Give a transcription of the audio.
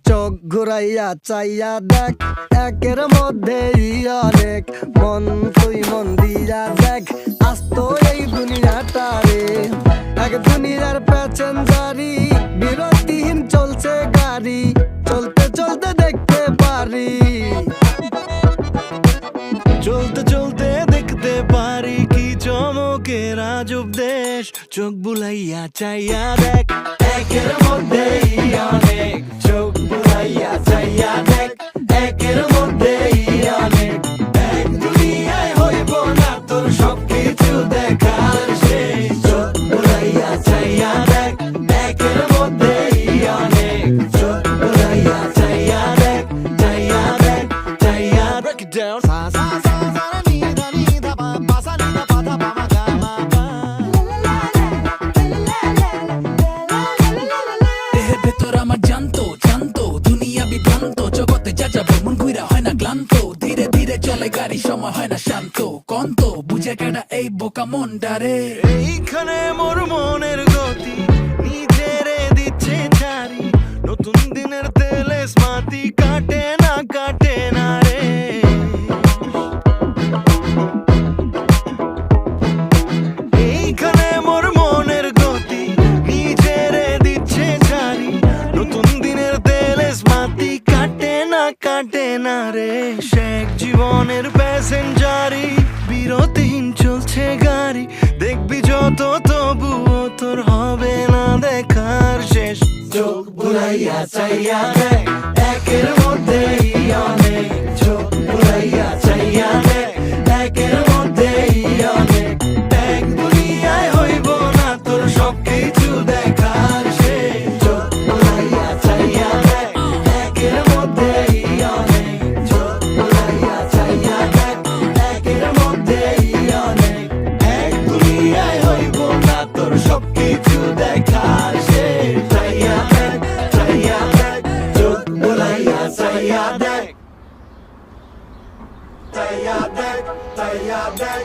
চোখ ঘুরাইয়া চাইয়া দেখ, একের মধ্যেই অনেক। মন তুই মন দিয়া দেখ, আস্ত এই দুনিয়াটা রে। এক দুনিয়ার প্যাসেঞ্জারি, বিরতিহীন চলছে গাড়ি। চলতে চলতে দেখতে পারি, চলতে চলতে দেখতে পারি কি চমকের আজব দেশ। চোখ বুলাইয়া চাইয়া দেখ, একের মধ্যেই অনেক। চোখ বুলাইয়া চাইয়া দেখ, একের মধ্যেই অনেক। এক দুনিয়ায় হইব না তোর সবকিছু দেখার শেষ। চোখ বুলাইয়া চাইয়া দেখ, একের মধ্যেই অনেক। চোখ বুলাইয়া চাইয়া দেখ, চাইয়া দেখ, চাইয়া break it down. দেহের ভেতর আমার জানতো জানতো দুনিয়া বিভ্রান্ত, জগতে যা যাবে মন ঘুরা হয় না ক্লান্ত। ধীরে ধীরে চলে গাড়ি, সময় হয় না শান্ত। কন্ত বুঝে কেডা এই বোকা মনটারে। এইখানে মোর মনের গতি নিজেরে দিচ্ছে ছাড়ি। নতুন দিনের তেলে স্মাতি কাটে না রে। এইখানে মোর মনের গতি নিজেরে দিচ্ছে ছাড়ি। নতুন দিনের তেলে স্মাতি কাটে না রে। শেখ জীবনের প্যাসেঞ্জারি, বিরতিহীন চলছে গাড়ি। দেখবি যত তবুও তোর হবে না দেখার শেষ। চোখ বুলাইয়া চাইয়া দেখ, একের মধ্যেই অনেক। চোখ বুলাইয়া চাইয়া দেখ, একের মধ্যেই অনেক। এক দুনিয়ায় হইব না তোর সবকিছু দেখার শেষ। চোখ বুলাইয়া চাইয়া দেখ, একের মধ্যেই অনেক। চোখ বুলাইয়া চাইয়া দেখ, একের মধ্যেই অনেক। এক দুনিয়ায় হইব না তোর সবকিছু দেখার শেষ। চাইয়া দেখ, চাইয়া দেখ, চোখ বুলাইয়া চাইয়া দেখ, চাইয়া দেখ, চাইয়া দেখ।